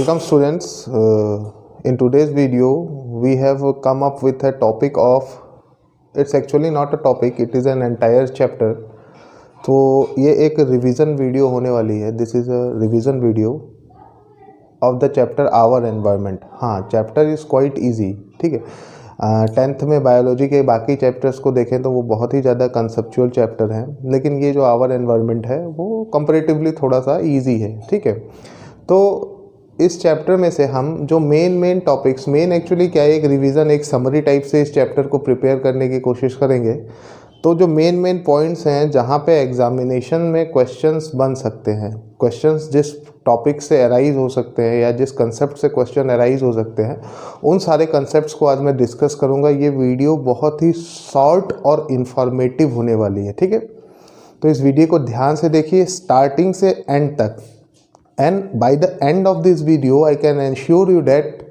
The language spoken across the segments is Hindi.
Welcome students. In today's video we have come up with a topic of, it's actually not a topic, it is an entire chapter. तो ये एक रिवीजन वीडियो होने वाली है. This is a revision video of the chapter our environment. हाँ, चैप्टर इज़ क्वाइट ईजी. ठीक है. 10th में बायोलॉजी के बाकी चैप्टर्स को देखें तो वो बहुत ही ज़्यादा कंसेप्चुअल चैप्टर हैं, लेकिन ये जो आवर एनवायरनमेंट है वो कंपैरेटिवली थोड़ा सा ईजी है. ठीक है. तो इस चैप्टर में से हम जो मेन टॉपिक्स, मेन एक्चुअली क्या है, एक रिवीजन, एक समरी टाइप से इस चैप्टर को प्रिपेयर करने की कोशिश करेंगे. तो जो मेन पॉइंट्स हैं जहाँ पे एग्जामिनेशन में क्वेश्चंस बन सकते हैं, क्वेश्चंस जिस टॉपिक से अराइज हो सकते हैं या जिस कंसेप्ट से क्वेश्चन अराइज हो सकते हैं, उन सारे कंसेप्ट्स को आज मैं डिस्कस करूँगा. ये वीडियो बहुत ही शॉर्ट और इन्फॉर्मेटिव होने वाली है. ठीक है. तो इस वीडियो को ध्यान से देखिए स्टार्टिंग से एंड तक. And by the end of this video I can ensure you that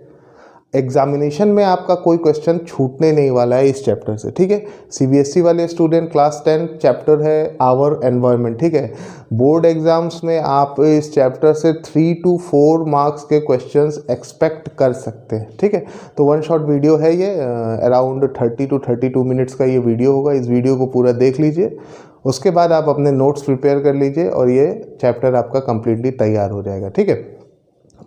examination में आपका कोई क्वेश्चन छूटने नहीं वाला है इस चैप्टर से. ठीक है. सीबीएसई वाले स्टूडेंट क्लास 10 चैप्टर है आवर एनवायरनमेंट. ठीक है. बोर्ड एग्जाम्स में आप इस चैप्टर से 3 to 4 मार्क्स के क्वेश्चंस एक्सपेक्ट कर सकते हैं. ठीक है. तो वन शॉट वीडियो है ये, अराउंड 30 to 32 मिनट्स का ये वीडियो होगा. इस वीडियो को पूरा देख लीजिए, उसके बाद आप अपने नोट्स प्रिपेयर कर लीजिए और ये चैप्टर आपका कंप्लीटली तैयार हो जाएगा. ठीक है.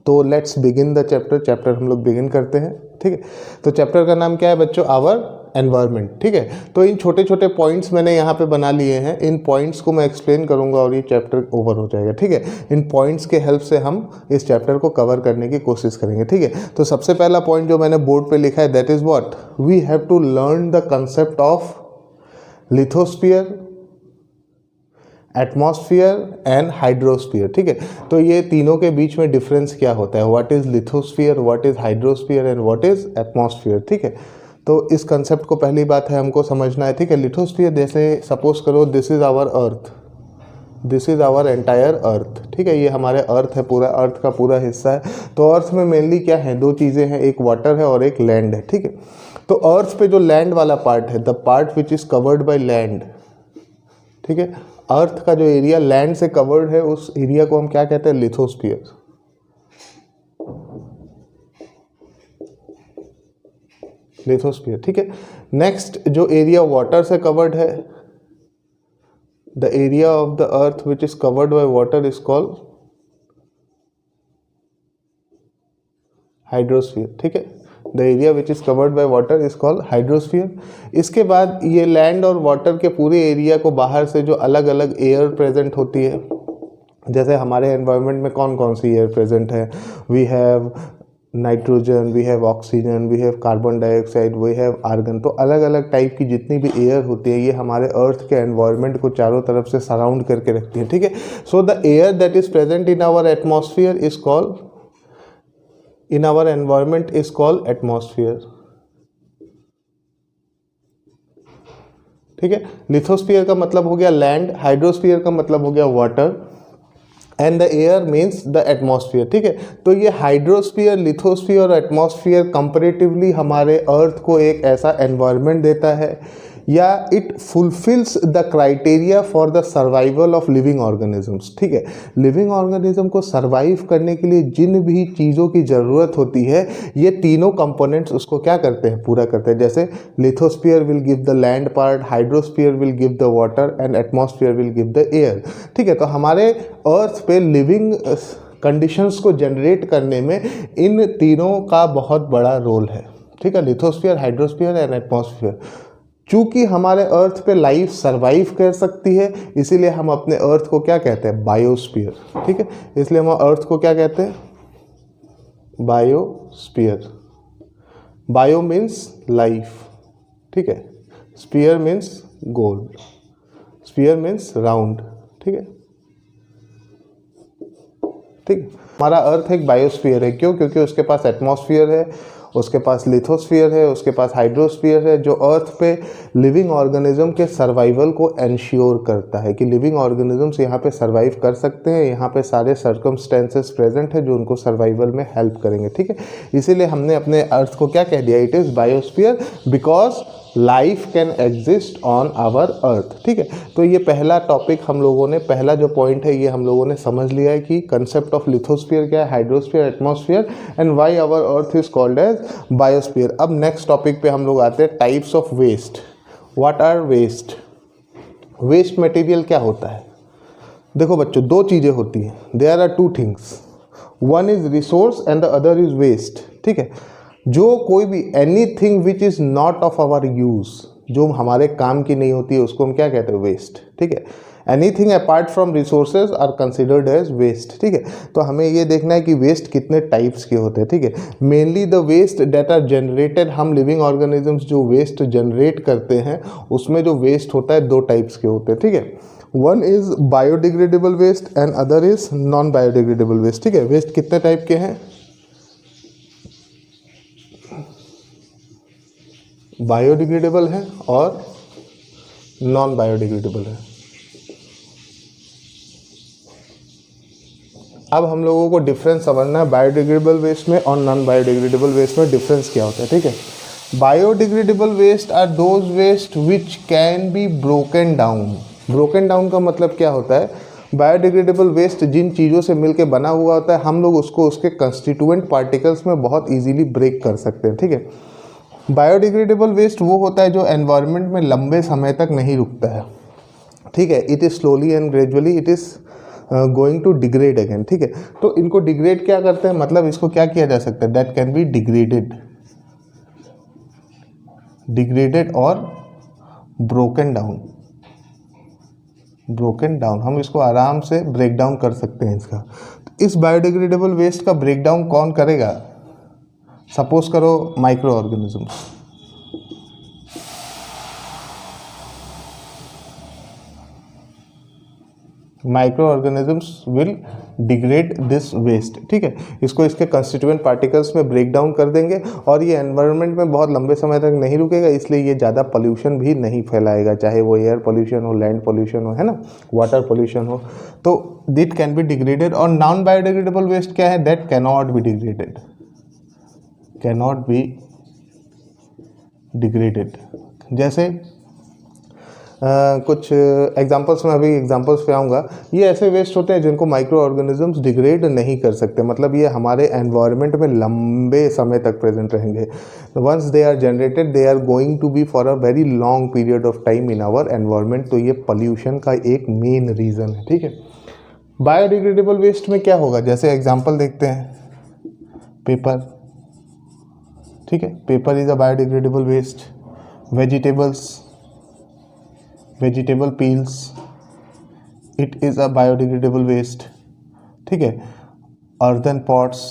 तो लेट्स बिगिन द चैप्टर हम लोग बिगिन करते हैं. ठीक है. तो चैप्टर का नाम क्या है बच्चों? Our environment. ठीक है. तो इन छोटे छोटे पॉइंट्स मैंने यहाँ पे बना लिए हैं. इन पॉइंट्स को मैं एक्सप्लेन करूँगा और ये चैप्टर ओवर हो जाएगा. ठीक है. इन पॉइंट्स के हेल्प से हम इस चैप्टर को कवर करने की कोशिश करेंगे. ठीक है. तो सबसे पहला पॉइंट जो मैंने बोर्ड पे लिखा है, that is what we have to learn the concept of lithosphere, atmosphere and hydrosphere. ठीक है. तो ये तीनों के बीच में डिफरेंस क्या होता है? What is lithosphere, what is hydrosphere and what is atmosphere. ठीक है. तो इस कंसेप्ट को पहली बात है हमको समझना है. ठीक है. लिथोस्फीयर जैसे सपोज करो this is our earth, this is our entire earth. ठीक है. ये हमारे अर्थ है, पूरा अर्थ का पूरा हिस्सा है. तो अर्थ में मेनली क्या है? दो चीज़ें हैं, एक वाटर है और एक लैंड है. ठीक है. तो अर्थ पे जो लैंड वाला पार्ट है, the part which is covered by land. ठीक है. अर्थ का जो एरिया लैंड से कवर्ड है उस एरिया को हम क्या कहते हैं? लिथोस्फीयर. लिथोस्फीयर. ठीक है. नेक्स्ट जो एरिया वाटर से कवर्ड है, the area of the earth which is covered by water is called hydrosphere. ठीक है. The area which is covered by water is called hydrosphere. इसके बाद ये लैंड और वाटर के पूरे एरिया को बाहर से जो अलग अलग एयर प्रेजेंट होती है, जैसे हमारे एनवायरनमेंट में कौन कौन सी एयर प्रेजेंट है? We have nitrogen, we have oxygen, we have carbon dioxide, we have argon. तो अलग अलग टाइप की जितनी भी एयर होती है ये हमारे अर्थ के एनवायरनमेंट को चारों तरफ से सराउंड करके रखती है. ठीक है. So the air that is present in our atmosphere is called, in our environment is called atmosphere. ठीक है. लिथोस्फीयर का मतलब हो गया लैंड, हाइड्रोस्फीयर का मतलब हो गया water and the air means the atmosphere. ठीक है. तो ये हाइड्रोस्फीयर, लिथोस्फीयर और एटमॉस्फेयर कंपैरेटिवली हमारे अर्थ को एक ऐसा एनवायरनमेंट देता है या it fulfils the criteria for the survival of living organisms. ठीक है. लिविंग ऑर्गेनिज्म को सर्वाइव करने के लिए जिन भी चीज़ों की ज़रूरत होती है ये तीनों कंपोनेंट्स उसको क्या करते हैं? पूरा करते हैं. जैसे lithosphere will give the land part, hydrosphere will give the water and atmosphere will give the air. ठीक है. तो हमारे अर्थ पे लिविंग कंडीशंस को जनरेट करने में इन तीनों का बहुत बड़ा रोल है. ठीक है. Lithosphere, hydrosphere and atmosphere. चूंकि हमारे अर्थ पे लाइफ सरवाइव कर सकती है इसीलिए हम अपने अर्थ को क्या कहते हैं? बायोस्फीयर. ठीक है. इसलिए हम अर्थ को क्या कहते हैं? बायोस्फीयर. Bio means life. ठीक है. स्फीयर मीन्स गोल, स्फीयर मीन्स राउंड. ठीक है. ठीक है. हमारा अर्थ एक बायोस्फीयर है. क्यों? क्योंकि उसके पास एटमॉस्फेयर है, उसके पास लिथोस्फीयर है, उसके पास हाइड्रोस्फीयर है, जो अर्थ पे लिविंग ऑर्गेनिज्म के सर्वाइवल को एंश्योर करता है कि लिविंग ऑर्गेनिजम्स यहाँ पे सर्वाइव कर सकते हैं. यहाँ पे सारे सर्कमस्टेंसेस प्रेजेंट है जो उनको सर्वाइवल में हेल्प करेंगे. ठीक है. इसीलिए हमने अपने अर्थ को क्या कह दिया? It is biosphere because life can exist on our earth. ठीक है, तो ये पहला टॉपिक हम लोगों ने, पहला जो पॉइंट है ये हम लोगों ने समझ लिया है कि कंसेप्ट ऑफ लिथोस्फीयर क्या है, hydrosphere, atmosphere, and why our earth is called as biosphere. अब नेक्स्ट टॉपिक पे हम लोग आते हैं, types of waste. What are waste? Waste material क्या होता है? देखो बच्चों, दो चीज़ें होती हैं, there are two things, one is resource and the other is waste. ठीक है, जो कोई भी anything which is not of our use, जो हमारे काम की नहीं होती है, उसको हम क्या कहते हैं? वेस्ट। ठीक है, anything apart from resources are considered as waste. ठीक है, तो हमें ये देखना है कि वेस्ट कितने टाइप्स के होते हैं। ठीक है, mainly the waste that are generated, हम लिविंग ऑर्गेनिजम्स जो वेस्ट जनरेट करते हैं उसमें जो वेस्ट होता है दो टाइप्स के होते हैं। ठीक है, one is biodegradable waste and other is non biodegradable waste. ठीक है, वेस्ट कितने टाइप के हैं? बायोडिग्रेडेबल है और नॉन बायोडिग्रेडेबल है। अब हम लोगों को डिफरेंस समझना है बायोडिग्रेडेबल वेस्ट में और नॉन बायोडिग्रेडेबल वेस्ट में डिफरेंस क्या होता है। ठीक है, biodegradable waste are those waste which can be broken down. Broken down का मतलब क्या होता है? बायोडिग्रेडेबल वेस्ट जिन चीज़ों से मिलके बना हुआ होता है, हम लोग उसको उसके कंस्टिट्यूएंट पार्टिकल्स में बहुत इजीली ब्रेक कर सकते हैं। ठीक है, बायोडिग्रेडेबल वेस्ट वो होता है जो एनवायरनमेंट में लंबे समय तक नहीं रुकता है। ठीक है, it is slowly and gradually it is going to degrade again. ठीक है, तो इनको डिग्रेड क्या करते हैं, मतलब इसको क्या किया जा सकता है? दैट कैन बी डिग्रेडेड और ब्रोकन डाउन। हम इसको आराम से ब्रेक डाउन कर सकते हैं इसका। तो इस बायोडिग्रेडेबल वेस्ट का ब्रेक डाउन कौन करेगा? सपोज करो micro organisms. Micro organisms will degrade this waste. ठीक है, इसको इसके कंस्टिट्यूएंट पार्टिकल्स में ब्रेक डाउन कर देंगे और ये एनवायरनमेंट में बहुत लंबे समय तक नहीं रुकेगा, इसलिए ये ज़्यादा पोल्यूशन भी नहीं फैलाएगा, चाहे वो एयर पोल्यूशन हो, लैंड पोल्यूशन हो, है ना, वाटर पोल्यूशन हो। तो दिट कैन बी डिग्रेडेड। और नॉन बायोडिग्रेडेबल वेस्ट क्या है? दैट कैनॉट बी डिग्रेडेड, जैसे कुछ एग्जांपल्स में, अभी एग्जांपल्स पे आऊँगा। ये ऐसे वेस्ट होते हैं जिनको माइक्रो ऑर्गेनिजम्स डिग्रेड नहीं कर सकते, मतलब ये हमारे एनवायरनमेंट में लंबे समय तक प्रेजेंट रहेंगे। Once they are generated they are going to be for a very long period of time in our environment. तो ये पोल्यूशन का एक मेन रीज़न है। ठीक है, बायोडिग्रेडेबल वेस्ट में क्या होगा? जैसे एग्जाम्पल देखते हैं, पेपर। ठीक है, paper is a biodegradable waste. Vegetable peels, it is a biodegradable waste. ठीक है, अर्दन पॉट्स,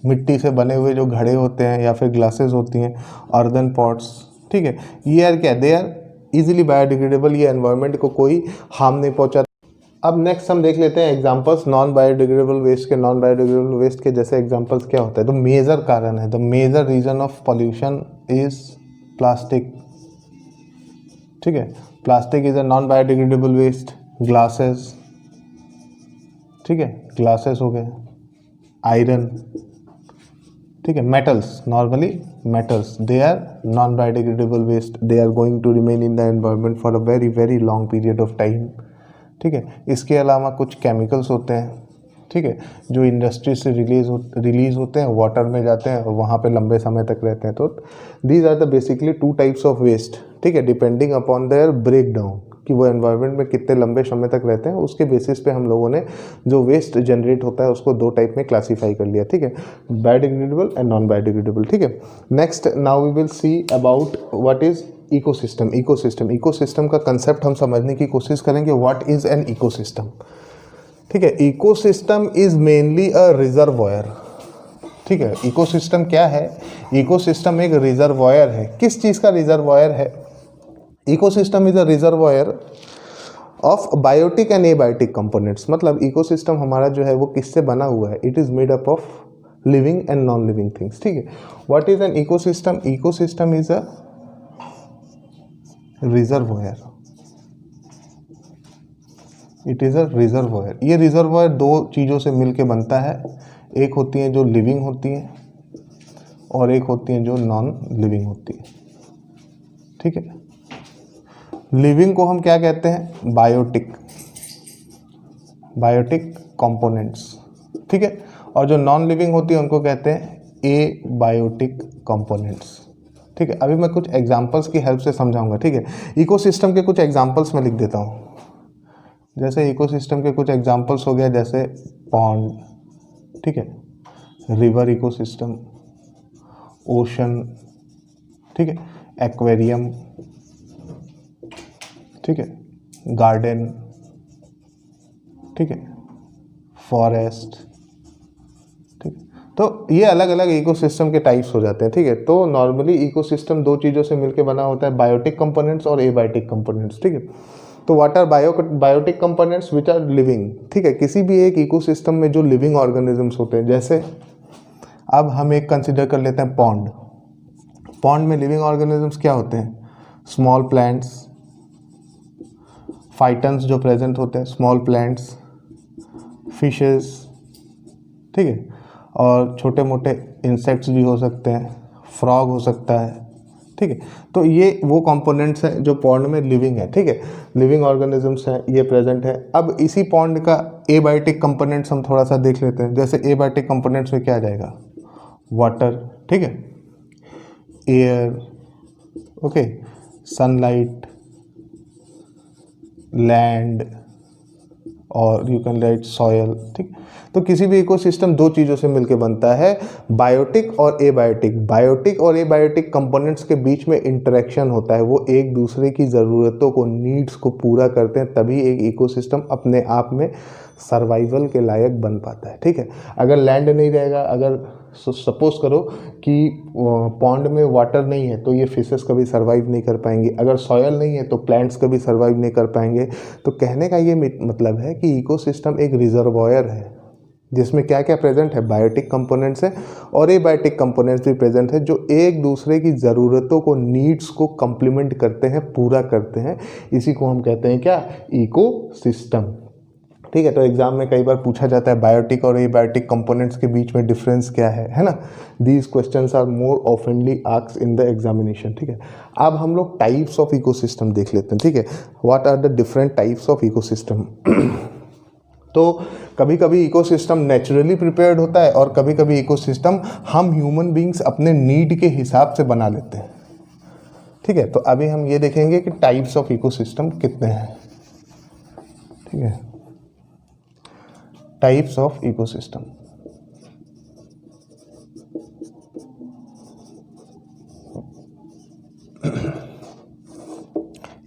मिट्टी से बने हुए जो घड़े होते हैं या फिर ग्लासेस होती हैं, अर्दन पॉट्स। ठीक है, ये यार क्या, दे आर इजीली बायोडिग्रेडेबल, ये एनवायरनमेंट को कोई हार्म नहीं पहुंचाता। अब नेक्स्ट हम देख लेते हैं एग्जांपल्स नॉन बायोडिग्रेडेबल वेस्ट के। नॉन बायोडिग्रेडेबल वेस्ट के जैसे एग्जांपल्स क्या होता है? तो मेजर कारण है, the major reason of pollution is plastic. ठीक है, plastic is a non biodegradable waste. Glasses, ठीक है, ग्लासेस हो गए। आयरन, ठीक है, metals, normally metals, they are non biodegradable waste, they are going to remain in the environment for a very very long period of time. ठीक है, इसके अलावा कुछ केमिकल्स होते हैं, ठीक है, जो इंडस्ट्री से रिलीज होते हैं, वाटर में जाते हैं और वहाँ पे लंबे समय तक रहते हैं। तो these are the basically two types of waste. ठीक है, depending upon their break down, कि वो एनवायरनमेंट में कितने लंबे समय तक रहते हैं, उसके बेसिस पे हम लोगों ने जो वेस्ट जनरेट होता है उसको दो टाइप में क्लासीफाई कर लिया। ठीक है, बायोडिग्रेडेबल एंड नॉन बायोडिग्रेडेबल। ठीक है, next now we will see about what is ecosystem का कंसेप्ट हम समझने की कोशिश करेंगे। What is an ecosystem? ठीक है, ecosystem is mainly a reservoir. ठीक है, इकोसिस्टम क्या है? इकोसिस्टम एक रिजर्वॉयर है। किस चीज़ का रिजर्वॉयर है? Ecosystem is a reservoir of biotic and abiotic components. मतलब इकोसिस्टम हमारा जो है वो किससे बना हुआ है? It is made up of living and non living things. ठीक है, what is an ecosystem? Ecosystem is a reservoir, it is a reservoir. ये रिजर्वॉयर दो चीज़ों से मिलके बनता है, एक होती हैं जो लिविंग होती हैं और एक होती हैं जो नॉन लिविंग होती हैं। ठीक है। लिविंग को हम क्या कहते हैं, बायोटिक, बायोटिक कंपोनेंट्स, ठीक है। और जो नॉन लिविंग होती है उनको कहते हैं ए बायोटिक कंपोनेंट्स, ठीक है। अभी मैं कुछ एग्जांपल्स की हेल्प से समझाऊंगा, ठीक है। इकोसिस्टम के कुछ एग्जांपल्स मैं लिख देता हूँ। जैसे इकोसिस्टम के कुछ एग्जांपल्स हो गया, जैसे पॉन्ड, ठीक है, रिवर इकोसिस्टम, ओशन, ठीक है, एक्वेरियम, ठीक है, गार्डन, ठीक है, फॉरेस्ट, ठीक है। तो ये अलग अलग इकोसिस्टम के टाइप्स हो जाते हैं, ठीक है। तो नॉर्मली इकोसिस्टम दो चीज़ों से मिलकर बना होता है, बायोटिक कंपोनेंट्स और एबायोटिक कंपोनेंट्स, ठीक है। तो what are biotic components which are living, ठीक है। किसी भी एक इकोसिस्टम में जो लिविंग ऑर्गेनिजम्स होते हैं, जैसे अब हम एक कंसिडर कर लेते हैं पॉन्ड। पॉन्ड में लिविंग ऑर्गेनिजम्स क्या होते हैं, स्मॉल प्लांट्स, फाइटन्स जो प्रेजेंट होते हैं, स्मॉल प्लांट्स, फिशेस, ठीक है, और छोटे मोटे इंसेक्ट्स भी हो सकते हैं, फ्रॉग हो सकता है, ठीक है। तो ये वो कंपोनेंट्स हैं जो पॉन्ड में लिविंग है, ठीक है, लिविंग ऑर्गेनिजम्स हैं, ये प्रेजेंट है। अब इसी पॉन्ड का एबायोटिक कंपोनेंट्स हम थोड़ा सा देख लेते हैं। जैसे एबायोटिक कंपोनेंट्स में क्या आ जाएगा, वाटर, ठीक है, एयर, ओके, सनलाइट, लैंड, और यू कैन राइट सॉयल, ठीक। तो किसी भी इकोसिस्टम दो चीज़ों से मिलकर बनता है, बायोटिक और एबायोटिक। बायोटिक और एबायोटिक कंपोनेंट्स के बीच में इंटरेक्शन होता है, वो एक दूसरे की ज़रूरतों को, नीड्स को पूरा करते हैं, तभी एक इकोसिस्टम अपने आप में सर्वाइवल के लायक बन पाता है, ठीक है। अगर लैंड नहीं रहेगा, अगर सपोज करो कि पॉन्ड में वाटर नहीं है तो ये फिशेस कभी सर्वाइव नहीं कर पाएंगी, अगर सॉयल नहीं है तो प्लांट्स कभी सर्वाइव नहीं कर पाएंगे। तो कहने का ये मतलब है कि इकोसिस्टम एक रिजर्वॉयर है जिसमें क्या क्या प्रेजेंट है, बायोटिक कंपोनेंट्स है और एबायोटिक कंपोनेंट्स भी प्रेजेंट है, जो एक दूसरे की ज़रूरतों को, नीड्स को कम्प्लीमेंट करते हैं, पूरा करते हैं। इसी को हम कहते हैं क्या, इकोसिस्टम, ठीक है। तो एग्जाम में कई बार पूछा जाता है बायोटिक और एबायोटिक कंपोनेंट्स के बीच में डिफरेंस क्या है ना। These questions are more oftenly asked in the examination, ठीक है। अब हम लोग टाइप्स ऑफ इकोसिस्टम देख लेते हैं, ठीक है। What are the different types of ecosystem. तो कभी कभी इकोसिस्टम नेचुरली प्रिपेयर्ड होता है और कभी कभी इकोसिस्टम हम ह्यूमन बींग्स अपने नीड के हिसाब से बना लेते हैं, ठीक है। तो अभी हम ये देखेंगे कि टाइप्स ऑफ इकोसिस्टम कितने हैं, ठीक है। Types of ecosystem,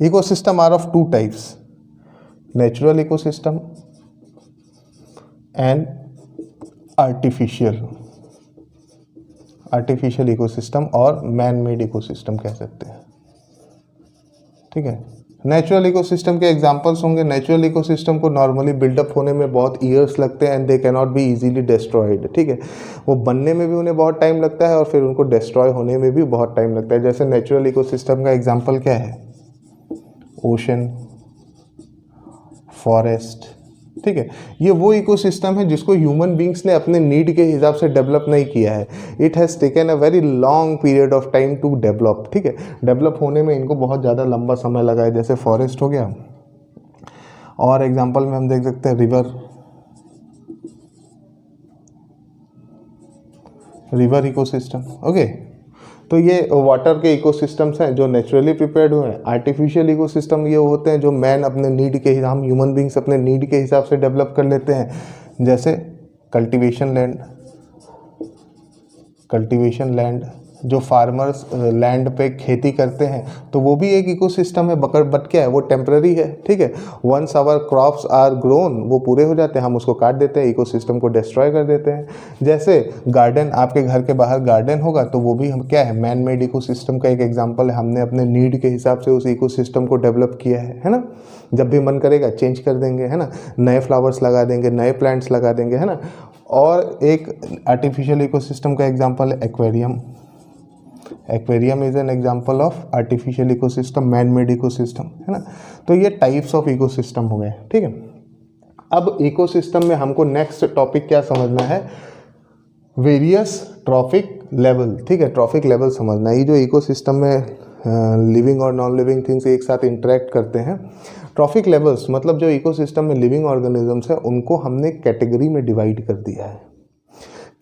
ecosystem are of two types, natural ecosystem and artificial ecosystem, और मैन मेड इकोसिस्टम कह सकते हैं, ठीक है। नेचुरल इकोसिस्टम के एग्जांपल्स होंगे, नेचुरल इकोसिस्टम को नॉर्मली बिल्डअप होने में बहुत ईयर्स लगते हैं and they can not be easily destroyed, ठीक है। वो बनने में भी उन्हें बहुत टाइम लगता है और फिर उनको डिस्ट्रॉय होने में भी बहुत टाइम लगता है। जैसे नेचुरल इकोसिस्टम का एग्जांपल क्या है, ओशन, फॉरेस्ट, ठीक है। ये वो इकोसिस्टम है जिसको ह्यूमन बींग्स ने अपने नीड के हिसाब से डेवलप नहीं किया है। It has taken a very long period of time to develop, ठीक है। डेवलप होने में इनको बहुत ज़्यादा लंबा समय लगा है। जैसे फॉरेस्ट हो गया, और एग्जांपल में हम देख सकते हैं रिवर इकोसिस्टम, ओके। तो ये वाटर के इकोसिस्टम्स हैं जो नेचुरली प्रिपेयर्ड हुए हैं। आर्टिफिशियल इकोसिस्टम ये होते हैं जो मैन अपने नीड के हिसाब, हम ह्यूमन बींग्स अपने नीड के हिसाब से डेवलप कर लेते हैं। जैसे कल्टीवेशन लैंड, जो फार्मर्स लैंड पे खेती करते हैं, तो वो भी एक इकोसिस्टम है, बट क्या है, वो टेम्पररी है, ठीक है। Once our crops are grown, वो पूरे हो जाते हैं, हम उसको काट देते हैं, इकोसिस्टम को डिस्ट्रॉय कर देते हैं। जैसे गार्डन, आपके घर के बाहर गार्डन होगा तो वो भी हम क्या है, मैन मेड इकोसिस्टम का एक एग्जांपल है। हमने अपने नीड के हिसाब से उस इकोसिस्टम को डेवलप किया है ना। जब भी मन करेगा चेंज कर देंगे, है ना, नए फ्लावर्स लगा देंगे, नए प्लांट्स लगा देंगे, है ना। और एक आर्टिफिशियल इकोसिस्टम का एग्जांपल है aquarium. Aquarium is an example of artificial ecosystem, man made ecosystem, है ना। तो ये टाइप्स ऑफ इकोसिस्टम हो गए, ठीक है। अब इकोसिस्टम में हमको नेक्स्ट टॉपिक क्या समझना है, वेरियस ट्रॉफिक लेवल, ठीक है। ट्रॉफिक लेवल समझना है। ये जो इकोसिस्टम में लिविंग और नॉन लिविंग थिंग्स एक साथ इंटरेक्ट करते हैं। ट्रॉफिक लेवल्स मतलब जो इकोसिस्टम में लिविंग ऑर्गेनिजम्स है उनको हमने कैटेगरी में डिवाइड कर दिया है।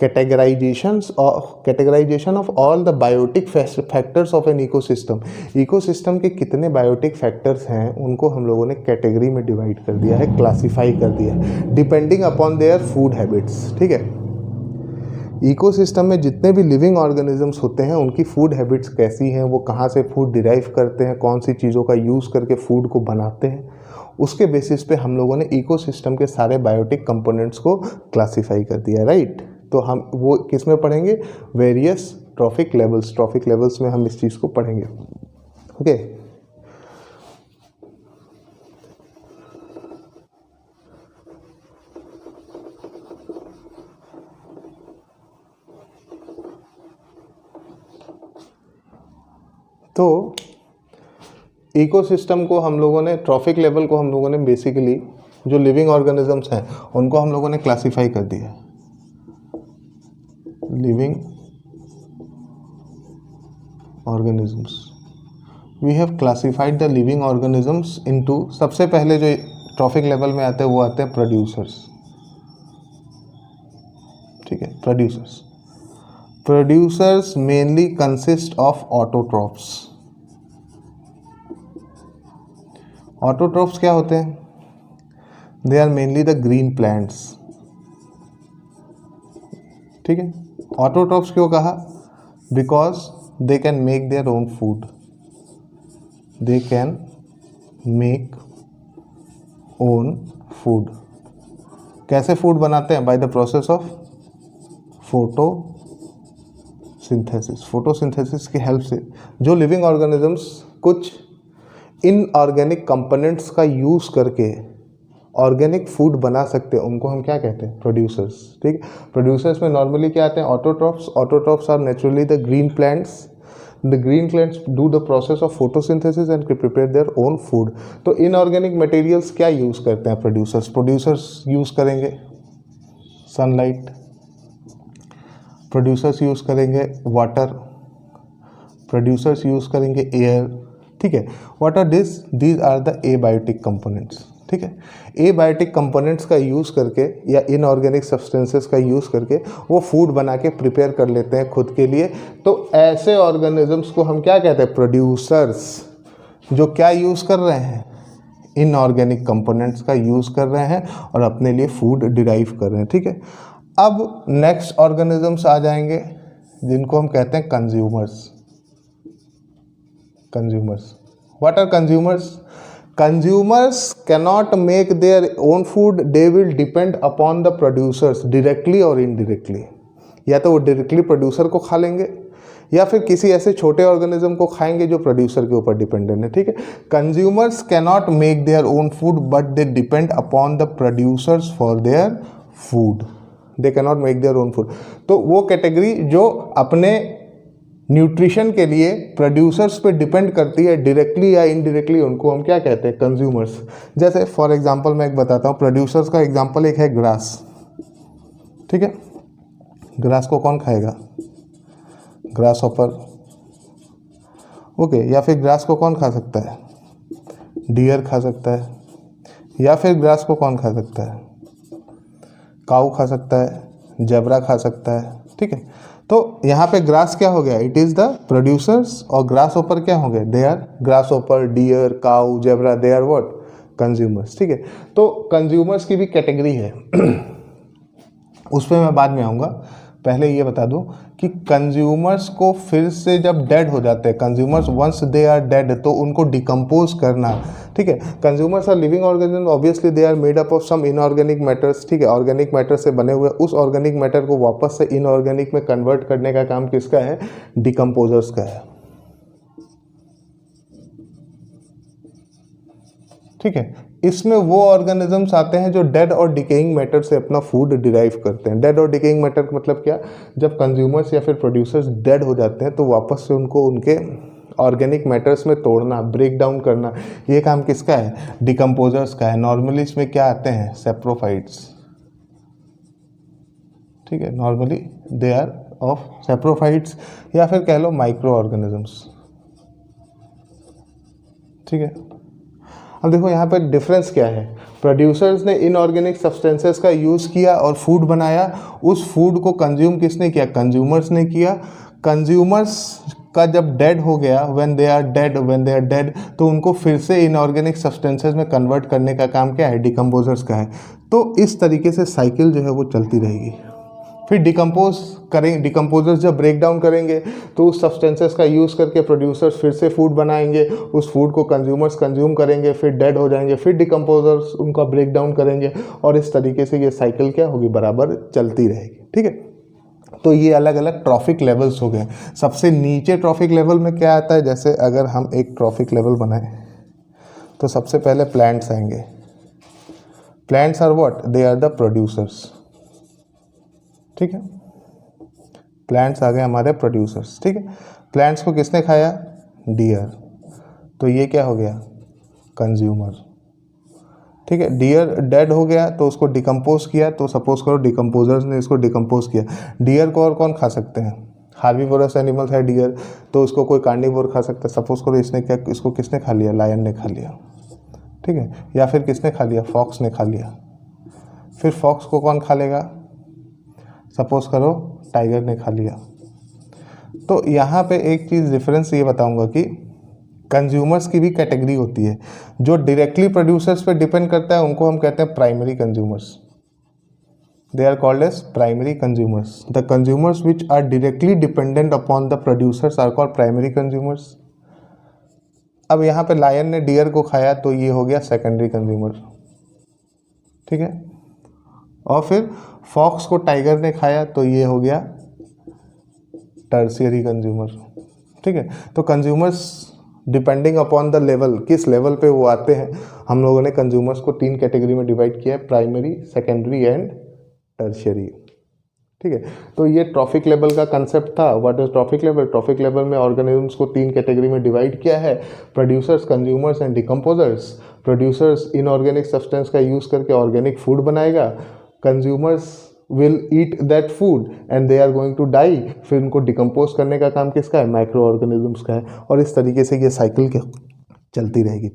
Categorisation of all the biotic factors of an ecosystem, ecosystem के कितने बायोटिक फैक्टर्स हैं उनको हम लोगों ने कैटेगरी में डिवाइड कर दिया है, क्लासीफाई कर दिया है depending upon their food habits. ठीक है, इकोसिस्टम में जितने भी लिविंग ऑर्गेनिजम्स होते हैं उनकी फूड हैबिट्स कैसी हैं, वो कहाँ से फूड डिराइव करते हैं, कौन सी चीज़ों का यूज़ करके फूड को बनाते हैं, उसके बेसिस पे हम लोगों ने इकोसिस्टम के सारे बायोटिक कंपोनेंट्स को क्लासीफाई कर दिया, राइट। तो हम वो किस में पढ़ेंगे, वेरियस ट्रॉफिक लेवल्स में हम इस चीज़ को पढ़ेंगे। ओके, तो इकोसिस्टम को हम लोगों ने, ट्रॉफिक लेवल को हम लोगों ने बेसिकली जो लिविंग ऑर्गेनिजम्स हैं उनको हम लोगों ने क्लासीफाई कर दिया है। Living organisms, we have classified the living organisms into, सबसे पहले जो ट्रॉफिक लेवल में आते हैं वो आते हैं प्रोड्यूसर्स। ठीक है, producers mainly consist of autotrophs. Autotrophs क्या होते हैं, they are mainly the green plants. ठीक है, ऑटोट्रॉफ्स क्यों कहा, because they can make their own food, they can make own food. कैसे फूड बनाते हैं, by the process of photosynthesis की हेल्प से। जो लिविंग ऑर्गेनिजम्स कुछ इनऑर्गेनिक कंपोनेंट्स का यूज़ करके ऑर्गेनिक फूड बना सकते हैं उनको हम क्या कहते हैं, प्रोड्यूसर्स। ठीक है, प्रोड्यूसर्स में नॉर्मली क्या आते हैं, autotrophs are naturally the green plants. The green plants do the process of photosynthesis and prepare their own food. तो इनऑर्गेनिक मटेरियल्स क्या यूज़ करते हैं प्रोड्यूसर्स यूज़ करेंगे सनलाइट, प्रोड्यूसर्स यूज़ करेंगे वाटर, प्रोड्यूसर्स यूज़ करेंगे एयर। ठीक है, what are these are the abiotic components. ठीक है, एबायोटिक कंपोनेंट्स का यूज़ करके या इनऑर्गेनिक सब्सटेंसेस का यूज़ करके वो फूड बना के प्रिपेयर कर लेते हैं खुद के लिए। तो ऐसे ऑर्गेनिजम्स को हम क्या कहते हैं, प्रोड्यूसर्स, जो क्या यूज़ कर रहे हैं, इनऑर्गेनिक कंपोनेंट्स का यूज़ कर रहे हैं और अपने लिए फूड डिराइव कर रहे हैं। ठीक है, अब नेक्स्ट ऑर्गेनिजम्स आ जाएंगे जिनको हम कहते हैं consumers. What are consumers, consumers cannot make their own food, they will depend upon the producers directly or indirectly। या तो वो डायरेक्टली प्रोड्यूसर को खा लेंगे या फिर किसी ऐसे छोटे ऑर्गेनिज्म को खाएंगे जो प्रोड्यूसर के ऊपर डिपेंडेंट है। ठीक है, consumers cannot make their own food but they depend upon the producers for their food, they cannot make their own food. तो वो कैटेगरी जो अपने न्यूट्रिशन के लिए प्रोड्यूसर्स पे डिपेंड करती है डायरेक्टली या इनडायरेक्टली, उनको हम क्या कहते हैं, कंज्यूमर्स। जैसे फॉर एग्जांपल मैं एक बताता हूँ, प्रोड्यूसर्स का एग्जांपल एक है ग्रास। ठीक है, ग्रास को कौन खाएगा, ग्रास हॉपर। ओके, या फिर ग्रास को कौन खा सकता है, डियर खा सकता है। या फिर ग्रास को कौन खा सकता है, काऊ खा सकता है, जेब्रा खा सकता है। ठीक है, तो यहाँ पे ग्रास क्या हो गया, इट इज़ द प्रोड्यूसर्स, और ग्रास ओपर क्या हो गए, दे आर grasshopper, deer, cow, zebra, they are what, consumers. ठीक है, तो कंज्यूमर्स की भी कैटेगरी है उस पर मैं बाद में आऊँगा। पहले ये बता दूं कि कंज्यूमर्स को फिर से जब डेड हो जाते हैं, consumers once they are dead, तो उनको डिकम्पोज करना। ठीक है, consumers are living organism, obviously they are made up of some inorganic matters. ठीक है, ऑर्गेनिक मैटर से बने हुए उस ऑर्गेनिक मैटर को वापस से इनऑर्गेनिक में कन्वर्ट करने का काम किसका है, डिकम्पोजर्स का है। ठीक है, इसमें वो ऑर्गेनिजम्स आते हैं जो डेड और डिकेइंग मैटर से अपना फूड डिराइव करते हैं। डेड और डिकेइंग मैटर का मतलब क्या, जब कंज्यूमर्स या फिर प्रोड्यूसर्स डेड हो जाते हैं तो वापस से उनको उनके ऑर्गेनिक मैटर्स में तोड़ना, ब्रेक डाउन करना, ये काम किसका है, डिकम्पोजर्स का है। नॉर्मली इसमें क्या आते हैं, सेप्रोफाइट्स। ठीक है, normally they are of saprophytes या फिर कह लो माइक्रो ऑर्गेनिजम्स। ठीक है। अब देखो यहाँ पर डिफरेंस क्या है, प्रोड्यूसर्स ने इनऑर्गेनिक सब्सटेंसेस का यूज़ किया और फूड बनाया, उस फूड को कंज्यूम किसने किया, कंज्यूमर्स ने किया। कंज्यूमर्स का जब डेड हो गया, व्हेन दे आर डेड, तो उनको फिर से इनऑर्गेनिक सब्सटेंसेस में कन्वर्ट करने का काम क्या है, डिकम्पोजर्स का है। तो इस तरीके से साइकिल जो है वो चलती रहेगी। फिर डिकम्पोजर्स जब ब्रेक डाउन करेंगे तो उस सब्सटेंसेस का यूज़ करके प्रोड्यूसर्स फिर से फूड बनाएंगे, उस फूड को कंज्यूमर्स कंज्यूम करेंगे, फिर डेड हो जाएंगे, फिर डिकम्पोजर्स उनका ब्रेक डाउन करेंगे, और इस तरीके से ये साइकिल क्या होगी, बराबर चलती रहेगी। ठीक है। तो ये अलग अलग ट्रॉफिक लेवल्स हो गए। सबसे नीचे ट्रॉफिक लेवल में क्या आता है, जैसे अगर हम एक ट्रॉफिक लेवल बनाएं तो सबसे पहले प्लांट्स आएंगे। Plants are what, they are the producers. ठीक है, प्लांट्स आ गए हमारे प्रोड्यूसर्स। ठीक है, प्लांट्स को किसने खाया, डियर, तो ये क्या हो गया, कंज्यूमर। ठीक है, डियर डेड हो गया तो उसको डिकम्पोज किया, तो सपोज करो डिकम्पोजर्स ने इसको डिकम्पोज किया। डियर को और कौन खा सकते हैं, हार्बीवोरस एनिमल्स है डियर, तो उसको कोई कार्निवोर खा सकता है। सपोज करो इसने क्या, इसको किसने खा लिया, लायन ने खा लिया। ठीक है, या फिर किसने खा लिया, फॉक्स ने खा लिया। फिर फॉक्स को कौन खा लेगा, सपोज करो टाइगर ने खा लिया। तो यहाँ पे एक चीज़ डिफरेंस ये बताऊंगा कि कंज्यूमर्स की भी कैटेगरी होती है। जो डायरेक्टली प्रोड्यूसर्स पे डिपेंड करता है उनको हम कहते हैं primary consumers. They are called as primary consumers. The consumers which are directly dependent upon the producers are called primary consumers. अब यहाँ पे लायन ने डियर को खाया तो ये हो गया सेकेंडरी कंज्यूमर। ठीक है, और फिर फॉक्स को टाइगर ने खाया तो ये हो गया टर्शियरी कंज्यूमर। ठीक है, तो consumers depending upon the level, किस लेवल पे वो आते हैं, हम लोगों ने कंज्यूमर्स को 3 कैटेगरी में डिवाइड किया है, प्राइमरी, सेकेंडरी एंड टर्शियरी। ठीक है, तो ये ट्रॉफिक लेवल का कंसेप्ट था। What is trophic level, trophic level में ऑर्गेनिजम्स को 3 कैटेगरी में डिवाइड किया है, producers, consumers and decomposers. Producers inorganic substance का यूज़ करके ऑर्गेनिक फूड बनाएगा, consumers will eat that food and they are going to die, फिर उनको डिकम्पोज करने का काम किसका है, माइक्रो ऑर्गेनिजम्स का है। और इस तरीके से ये साइकिल क्या चलती रहेगी।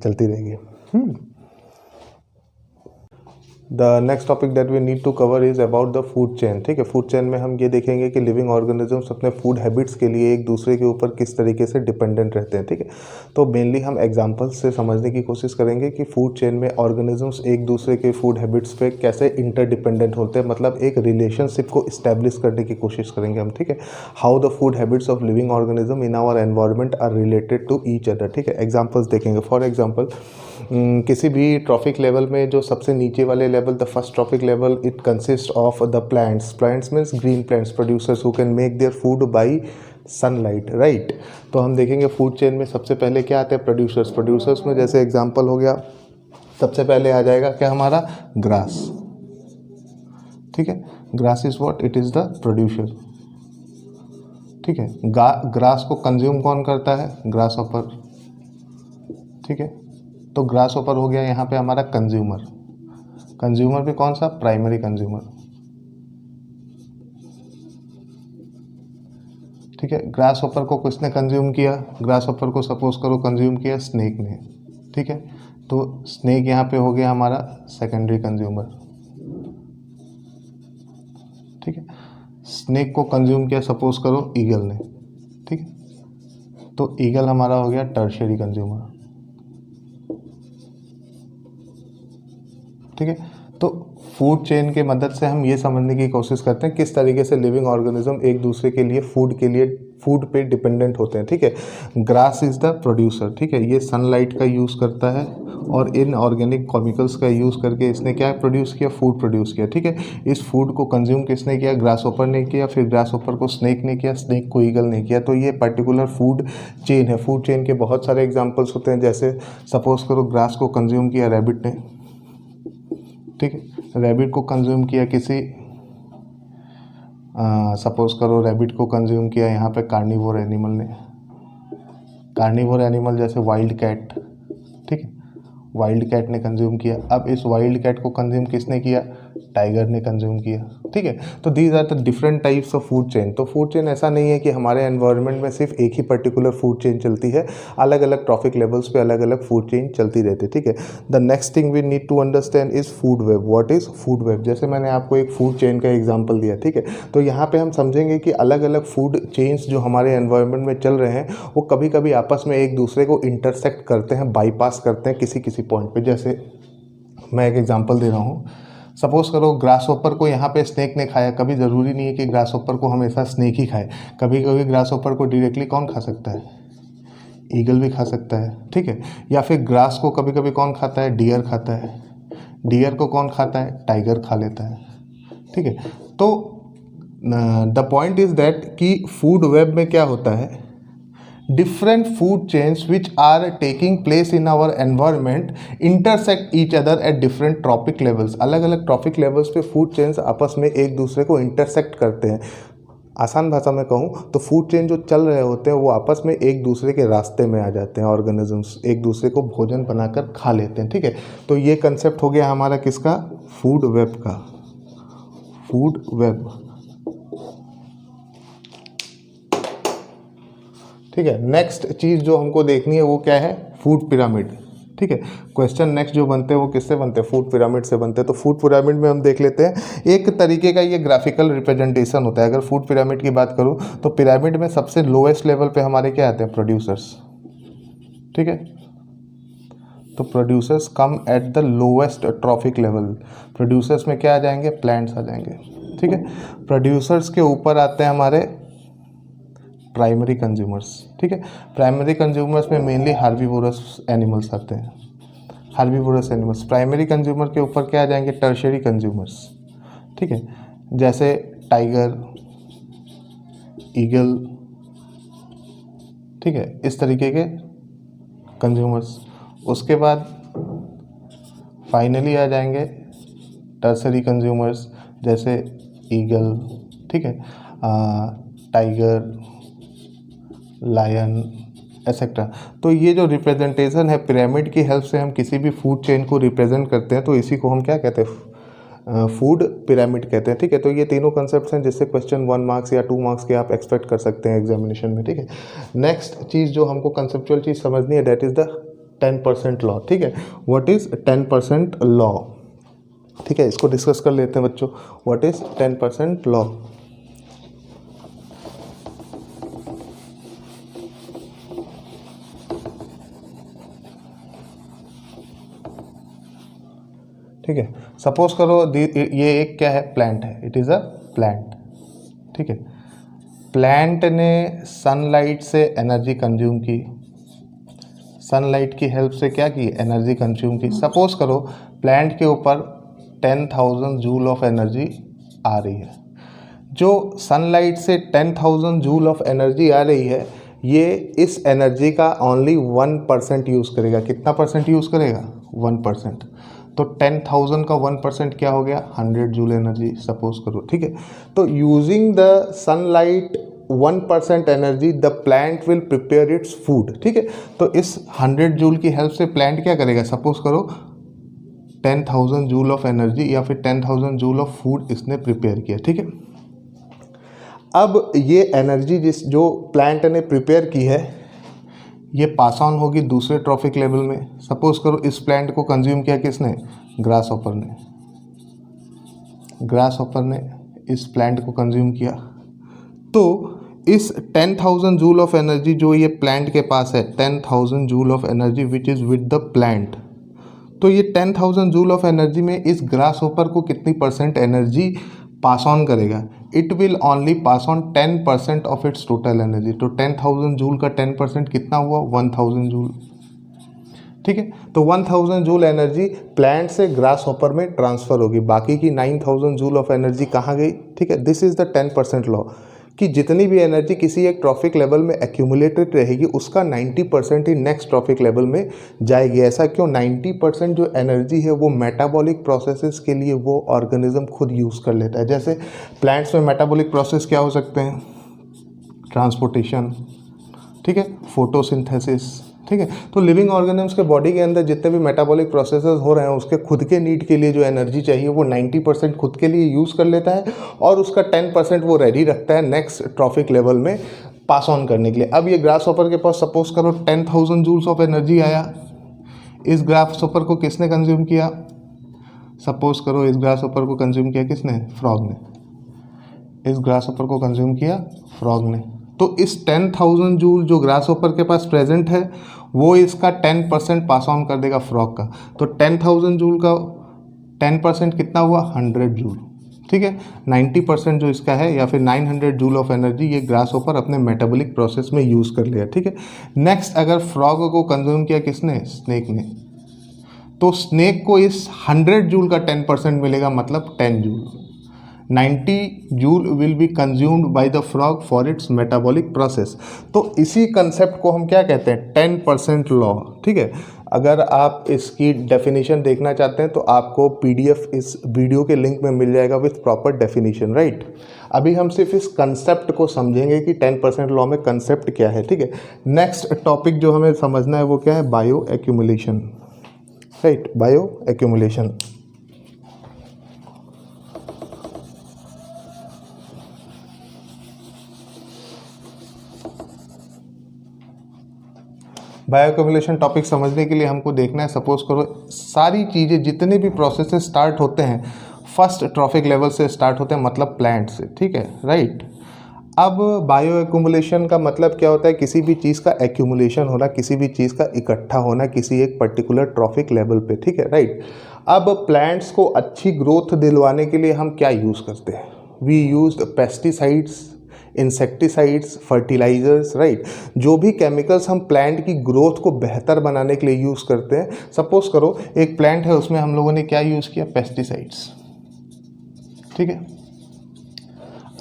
The next topic that we need to cover is about the food chain. ठीक है, फूड चेन में हम ये देखेंगे कि लिविंग ऑर्गेनिजम्स अपने फूड हैबिट्स के लिए एक दूसरे के ऊपर किस तरीके से डिपेंडेंट रहते हैं। ठीक है, तो मेनली हम एग्जांपल्स से समझने की कोशिश करेंगे कि फूड चेन में ऑर्गेनिजम्स एक दूसरे के फूड हैबिट्स पे कैसे इंटरडिपेंडेंट होते हैं, मतलब एक रिलेशनशिप को इस्टेब्लिश करने की कोशिश करेंगे हम। ठीक है, how the food habits of living organism in our environment are related to each other. ठीक है, एग्जाम्पल्स देखेंगे। फॉर एग्जाम्पल, किसी भी ट्रॉफिक लेवल में जो सबसे नीचे वाले level, the first trophic level, it consist of the plants. Plants means green plants, producers who can make their food by sunlight, right. तो हम देखेंगे फूड चेन में सबसे पहले क्या आते हैं, प्रोड्यूसर्स। प्रोड्यूसर्स में जैसे एग्जांपल हो गया, सबसे पहले आ जाएगा क्या हमारा, ग्रास। ठीक है, grass is what, it is the producer. ठीक है, ग्रास को कंज्यूम कौन करता है, ग्रास हॉपर। ठीक है, तो ग्रास हॉपर हो गया यहाँ पे हमारा कंज्यूमर। कंज्यूमर भी कौन सा, प्राइमरी कंज्यूमर। ठीक है, ग्रास हॉपर को किसने कंज्यूम किया, ग्रास हॉपर को सपोज करो कंज्यूम किया स्नेक ने। ठीक है, तो स्नेक यहाँ पे हो गया हमारा सेकेंडरी कंज्यूमर। ठीक है, स्नेक को कंज्यूम किया सपोज करो ईगल ने। ठीक है, तो ईगल हमारा हो गया टर्शियरी कंज्यूमर। ठीक है, तो फूड चेन के मदद से हम ये समझने की कोशिश करते हैं किस तरीके से लिविंग ऑर्गेनिज्म एक दूसरे के लिए फूड पे डिपेंडेंट होते हैं। ठीक है, ग्रास इज द प्रोड्यूसर। ठीक है, ये सनलाइट का यूज़ करता है और इन ऑर्गेनिक केमिकल्स का यूज़ करके इसने क्या प्रोड्यूस किया, फूड प्रोड्यूस किया। ठीक है, इस फूड को कंज्यूम किसने किया, ग्रास हॉपर ने किया, फिर ग्रास हॉपर को स्नेक ने किया, स्नेक को ईगल ने किया। तो ये पर्टिकुलर फूड चेन है। फूड चेन के बहुत सारे एग्जाम्पल्स होते हैं, जैसे सपोज करो ग्रास को कंज्यूम किया रैबिट ने। ठीक है, रैबिट को कंज्यूम किया किसी, सपोज करो रैबिट को कंज्यूम किया यहाँ पे कार्निवोर एनिमल ने। कार्निवोर एनिमल जैसे वाइल्ड कैट। ठीक है, वाइल्ड कैट ने कंज्यूम किया। अब इस वाइल्ड कैट को कंज्यूम किसने किया, टाइगर ने कंज्यूम किया, ठीक है। तो these are the different types of food chain. तो फूड चेन ऐसा नहीं है कि हमारे एनवायरनमेंट में सिर्फ एक ही पर्टिकुलर फूड चेन चलती है, अलग अलग ट्रॉफिक लेवल्स पे अलग अलग फूड चेन चलती रहती है, ठीक है। The next thing we need to understand is food web. What is food web? जैसे मैंने आपको एक फूड चेन का एग्जाम्पल दिया, ठीक है। तो यहाँ पे हम समझेंगे कि अलग अलग फूड चेन्स जो हमारे एनवायरनमेंट में चल रहे हैं वो कभी कभी आपस में एक दूसरे को इंटरसेक्ट करते हैं, बाईपास करते हैं किसी किसी पॉइंट पे। जैसे मैं एक एग्जांपल दे रहा हूँ, सपोज करो ग्रास होपर को यहाँ पे स्नेक ने खाया। कभी ज़रूरी नहीं है कि ग्रास होपर को हमेशा स्नेक ही खाए, कभी कभी ग्रास होपर को डायरेक्टली कौन खा सकता है? ईगल भी खा सकता है, ठीक है। या फिर ग्रास को कभी कभी कौन खाता है? डियर खाता है। डियर को कौन खाता है? टाइगर खा लेता है, ठीक है। तो द पॉइंट इज दैट कि फूड वेब में क्या होता है, different food chains which are taking place in our environment intersect each other at different trophic levels। अलग अलग ट्रॉफिक लेवल्स पे फूड चेन्स आपस में एक दूसरे को इंटरसेक्ट करते हैं। आसान भाषा में कहूँ तो फूड चेन जो चल रहे होते हैं वो आपस में एक दूसरे के रास्ते में आ जाते हैं। ऑर्गेनिजम्स एक दूसरे को भोजन बनाकर खा लेते हैं, ठीक है। तो ये कंसेप्ट हो गया हमारा किसका? फूड वेब का। फूड वेब, ठीक है। नेक्स्ट चीज़ जो हमको देखनी है वो क्या है? फूड पिरामिड, ठीक है। क्वेश्चन नेक्स्ट जो बनते हैं वो किससे बनते हैं? फूड पिरामिड से बनते हैं। तो फूड पिरामिड में हम देख लेते हैं, एक तरीके का ये ग्राफिकल रिप्रेजेंटेशन होता है। अगर फूड पिरामिड की बात करूँ तो पिरामिड में सबसे लोएस्ट लेवल पे हमारे क्या आते हैं? प्रोड्यूसर्स, ठीक है। तो producers come at the lowest trophic level. Producers में क्या आ जाएंगे? प्लांट्स आ जाएंगे, ठीक है। प्रोड्यूसर्स के ऊपर आते हैं हमारे प्राइमरी कंज्यूमर्स, ठीक है। प्राइमरी कंज्यूमर्स में मेनली हार्बीवोरस एनिमल्स आते हैं, हार्बीवोरस एनिमल्स। प्राइमरी कंज्यूमर के ऊपर क्या आ जाएंगे? टर्शियरी कंज्यूमर्स, ठीक है। जैसे टाइगर, ईगल, ठीक है, इस तरीके के कंज्यूमर्स। उसके बाद फाइनली आ जाएंगे टर्शरी कंज्यूमर्स, जैसे ईगल, ठीक है, टाइगर, लायन एक्सेट्रा। तो ये जो रिप्रेजेंटेशन है पिरामिड की हेल्प से हम किसी भी फूड चेन को रिप्रेजेंट करते हैं, तो इसी को हम क्या कहते हैं? फूड पिरामिड कहते हैं, ठीक है। तो ये तीनों कंसेप्ट्स हैं जिससे क्वेश्चन 1 मार्क्स या 2 मार्क्स के आप एक्सपेक्ट कर सकते हैं एग्जामिनेशन में, ठीक है। नेक्स्ट चीज़ जो हमको कंसेप्चुअल चीज़ समझनी है दैट इज़ द 10% लॉ, ठीक है। व्हाट इज़ 10% लॉ, ठीक है। इसको डिस्कस कर लेते हैं बच्चों। What is 10% law? ठीक है। सपोज करो ये एक क्या है? प्लांट है, इट इज़ अ प्लांट, ठीक है। प्लांट ने सनलाइट से एनर्जी कंज्यूम की, सनलाइट की हेल्प से क्या की? एनर्जी कंज्यूम की। सपोज करो प्लांट के ऊपर 10,000 जूल ऑफ एनर्जी आ रही है। जो सनलाइट से 10,000 जूल ऑफ एनर्जी आ रही है, ये इस एनर्जी का ओनली 1% यूज़ करेगा। कितना परसेंट यूज़ करेगा? 1%। तो 10,000 का 1% क्या हो गया? 100 जूल एनर्जी सपोज करो, ठीक है। तो using the sunlight 1% energy the plant will prepare its food, ठीक है। तो इस 100 जूल की हेल्प से प्लांट क्या करेगा? सपोज करो 10,000 जूल ऑफ एनर्जी या फिर 10,000 जूल ऑफ फूड इसने प्रिपेयर किया, ठीक है। अब ये एनर्जी जो प्लांट ने प्रिपेयर की है ये पास ऑन होगी दूसरे ट्रॉफिक लेवल में। सपोज करो इस प्लांट को कंज्यूम किया किसने? ग्रास हॉपर ने। ग्रास हॉपर ने इस प्लांट को कंज्यूम किया, तो इस 10,000 जूल ऑफ एनर्जी जो ये प्लांट के पास है, 10,000 joule of energy which is with the plant, तो ये 10,000 जूल ऑफ एनर्जी में इस ग्रास हॉपर को कितनी परसेंट एनर्जी पास ऑन करेगा? It will only pass on 10% of its total energy. तो 10,000 जूल का 10% कितना हुआ? 1,000 जूल, ठीक है। तो 1,000 जूल एनर्जी प्लांट से ग्रास हॉपर में ट्रांसफ़र होगी, बाकी की 9,000 जूल ऑफ एनर्जी कहाँ गई? ठीक है। दिस इज़ द 10% लॉ कि जितनी भी एनर्जी किसी एक ट्रॉफिक लेवल में एक्यूमुलेटेड रहेगी उसका 90% ही नेक्स्ट ट्रॉफिक लेवल में जाएगी। ऐसा क्यों? 90% जो एनर्जी है वो मेटाबॉलिक प्रोसेसेस के लिए वो ऑर्गेनिज्म खुद यूज़ कर लेता है। जैसे प्लांट्स में मेटाबॉलिक प्रोसेस क्या हो सकते हैं? ट्रांसपोर्टेशन, ठीक है, फोटोसिंथेसिस, ठीक है। तो लिविंग ऑर्गेनिम्स के बॉडी के अंदर जितने भी मेटाबॉलिक प्रोसेसेस हो रहे हैं उसके खुद के नीड के लिए जो एनर्जी चाहिए वो 90% खुद के लिए यूज़ कर लेता है और उसका 10% वो रेडी रखता है नेक्स्ट ट्रॉफिक लेवल में पास ऑन करने के लिए। अब ये ग्रास हॉपर के पास सपोज करो 10,000 जूल्स ऑफ एनर्जी आया, इस ग्रास हॉपर को किसने कंज्यूम किया? सपोज करो इस ग्रास हॉपर को कंज्यूम किया किसने? फ्रॉग ने। इस ग्रास हॉपर को कंज्यूम किया फ्रॉग ने। तो इस 10,000 जूल जो ग्रास हॉपर के पास प्रेजेंट है वो इसका 10% पास ऑन कर देगा फ्रॉग का। तो 10,000 जूल का 10% कितना हुआ? 100 जूल। ठीक है, 90% जो इसका है या फिर 900 जूल ऑफ एनर्जी ये ग्रास हॉपर अपने मेटाबॉलिक प्रोसेस में यूज़ कर लिया। ठीक है, नेक्स्ट अगर फ्रॉग को कंज्यूम किया किसने? स्नेक ने। तो स्नेक को इस 100 जूल का 10% मिलेगा, मतलब 10 joule. 90 joule will be consumed by the frog for its metabolic process. तो इसी कंसेप्ट को हम क्या कहते हैं? 10% लॉ। ठीक है, अगर आप इसकी डेफिनेशन देखना चाहते हैं तो आपको PDF इस वीडियो के लिंक में मिल जाएगा विथ प्रॉपर डेफिनेशन, राइट। अभी हम सिर्फ इस कंसेप्ट को समझेंगे कि 10% लॉ में कंसेप्ट क्या है। ठीक है, नेक्स्ट टॉपिक जो हमें समझना है वो क्या है? Bio accumulation, right. Bio accumulation. Bio accumulation topic समझने के लिए हमको देखना है, सपोज करो सारी चीज़ें जितने भी प्रोसेसेस स्टार्ट होते हैं फर्स्ट ट्रॉफिक लेवल से स्टार्ट होते हैं, मतलब प्लांट से। ठीक है, राइट। अब बायो एक्यूमुलेशन का मतलब क्या होता है? किसी भी चीज़ का एक्यूमुलेशन होना, किसी भी चीज़ का इकट्ठा होना किसी एक पर्टिकुलर ट्रॉफिक लेवल पे। ठीक है, राइट। अब प्लांट्स को अच्छी ग्रोथ दिलवाने के लिए हम क्या यूज़ करते हैं? We used pesticides, insecticides, fertilisers, right. जो भी केमिकल्स हम प्लांट की ग्रोथ को बेहतर बनाने के लिए यूज़ करते हैं, सपोज करो एक प्लांट है उसमें हम लोगों ने क्या यूज़ किया? पेस्टिसाइड्स। ठीक है,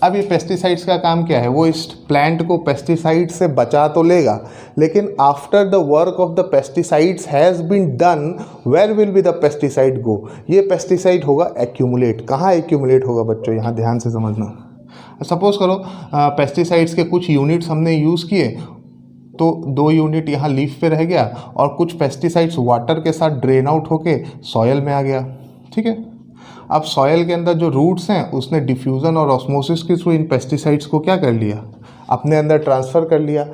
अब ये पेस्टिसाइड्स का काम क्या है? वो इस प्लांट को पेस्टिसाइड से बचा तो लेगा, लेकिन after the work of the pesticides has been done, where will be the pesticide go? ये पेस्टिसाइड होगा एक्यूमुलेट। कहाँ एक्यूमुलेट होगा बच्चों? यहाँ ध्यान से समझना। सपोज करो पेस्टिसाइड्स के कुछ यूनिट्स हमने यूज़ किए, तो 2 यूनिट यहाँ लीफ पे रह गया और कुछ पेस्टिसाइड्स वाटर के साथ ड्रेन आउट होके सॉयल में आ गया। ठीक है, अब सॉयल के अंदर जो रूट्स हैं उसने डिफ्यूज़न और ऑस्मोसिस के थ्रू इन पेस्टिसाइड्स को क्या कर लिया? अपने अंदर ट्रांसफ़र कर लिया।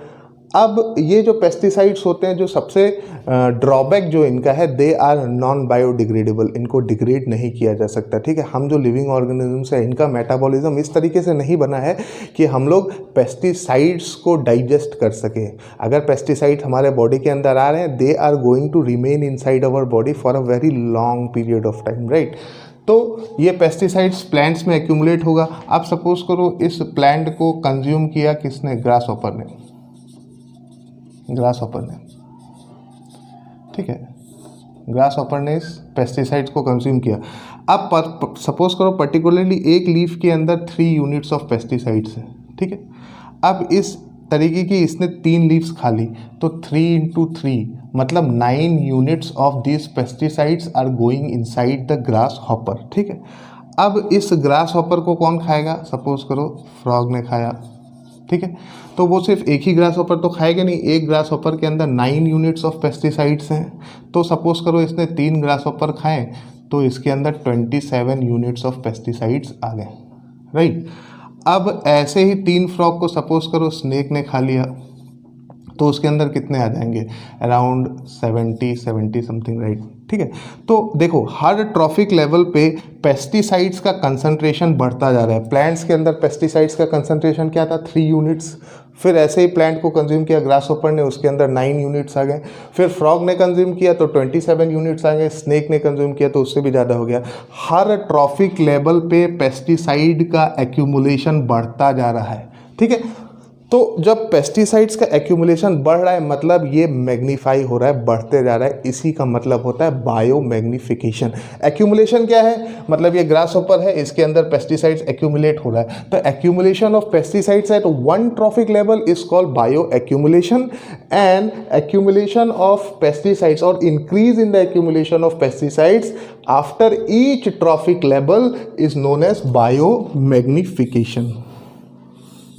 अब ये जो पेस्टिसाइड्स होते हैं, जो सबसे ड्रॉबैक जो इनका है, दे आर नॉन बायोडिग्रेडेबल। इनको डिग्रेड नहीं किया जा सकता। ठीक है, हम जो लिविंग ऑर्गेनिजम्स है इनका मेटाबॉलिज्म इस तरीके से नहीं बना है कि हम लोग पेस्टिसाइड्स को डाइजेस्ट कर सकें। अगर पेस्टिसाइड हमारे बॉडी के अंदर आ रहे हैं, they are going to remain inside our body for a very long period of time, right. तो ये पेस्टिसाइड्स प्लांट्स में एक्यूमुलेट होगा। अब सपोज करो इस प्लांट को कंज्यूम किया किसने? ग्रास हॉपर ने। ग्रास हॉपर ने, ठीक है, ग्रास हॉपर ने इस पेस्टिसाइड्स को कंज्यूम किया। अब सपोज करो पर्टिकुलरली एक लीफ के अंदर 3 यूनिट्स ऑफ पेस्टिसाइड्स हैं। ठीक है, अब इस तरीके की इसने 3 लीव्स खा ली, तो 3 × 3 मतलब 9 units of this pesticides are going inside the grasshopper. ठीक है, अब इस ग्रास हॉपर को कौन खाएगा? सपोज करो फ्रॉग ने खाया। ठीक है, तो वो सिर्फ एक ही ग्रास हॉपर तो खाएगा नहीं, एक ग्रास हॉपर के अंदर 9 यूनिट्स ऑफ पेस्टिसाइड्स हैं। तो सपोज करो इसने 3 ग्रास हॉपर खाएं तो इसके अंदर 27 यूनिट्स ऑफ पेस्टिसाइड्स आ गए, राइट। अब ऐसे ही 3 फ्रॉग को सपोज करो स्नेक ने खा लिया, तो उसके अंदर कितने आ जाएंगे? Around 70 something, right. ठीक है, तो देखो हर ट्रॉफिक लेवल पे पेस्टिसाइड्स का कंसंट्रेशन बढ़ता जा रहा है। प्लांट्स के अंदर पेस्टिसाइड्स का कंसंट्रेशन क्या था? 3 यूनिट्स। फिर ऐसे ही प्लांट को कंज्यूम किया ग्रास हॉपर ने, उसके अंदर 9 यूनिट्स आ गए। फिर फ्रॉग ने कंज्यूम किया तो 27 यूनिट्स आ गए। स्नेक ने कंज्यूम किया तो उससे भी ज़्यादा हो गया। हर ट्रॉफिक लेवल पे पेस्टिसाइड का एक्यूमुलेशन बढ़ता जा रहा है। ठीक है, तो जब पेस्टिसाइड्स का एक्यूमुलेशन बढ़ रहा है मतलब ये मैग्नीफाई हो रहा है, बढ़ते जा रहा है। इसी का मतलब होता है बायो मैग्निफिकेशन। एक्यूमुलेशन क्या है? मतलब ये ग्रास हॉपर है, इसके अंदर पेस्टिसाइड्स एक्यूमुलेट हो रहा है, तो accumulation of pesticides at one trophic level is called bioaccumulation, and accumulation of pesticides और increase in the accumulation of pesticides after each trophic level is known as biomagnification.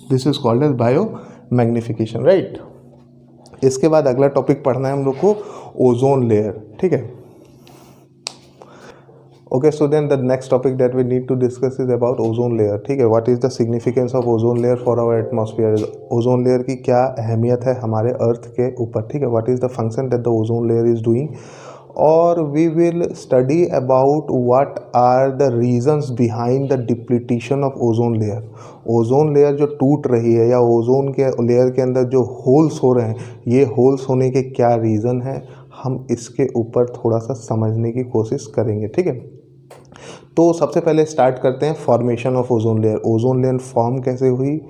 This is called as biomagnification, right? इसके बाद अगला टॉपिक पढ़ना है हम लोग को ओजोन लेयर, ठीक है। Okay student, the next topic that we need to discuss is about ozone layer, ठीक है। What is the significance of ozone layer for our atmosphere. Ozone layer की क्या अहमियत है हमारे अर्थ के ऊपर, ठीक है। What is the function that the ozone layer is doing, और we will study about what are the reasons behind the depletion of ozone layer. Ozone layer जो टूट रही है या ओजोन के लेयर के अंदर जो होल्स हो रहे हैं, ये होल्स होने के क्या रीज़न है, हम इसके ऊपर थोड़ा सा समझने की कोशिश करेंगे, ठीक है। तो सबसे पहले स्टार्ट करते हैं formation of ozone layer. Ozone layer form कैसे हुई,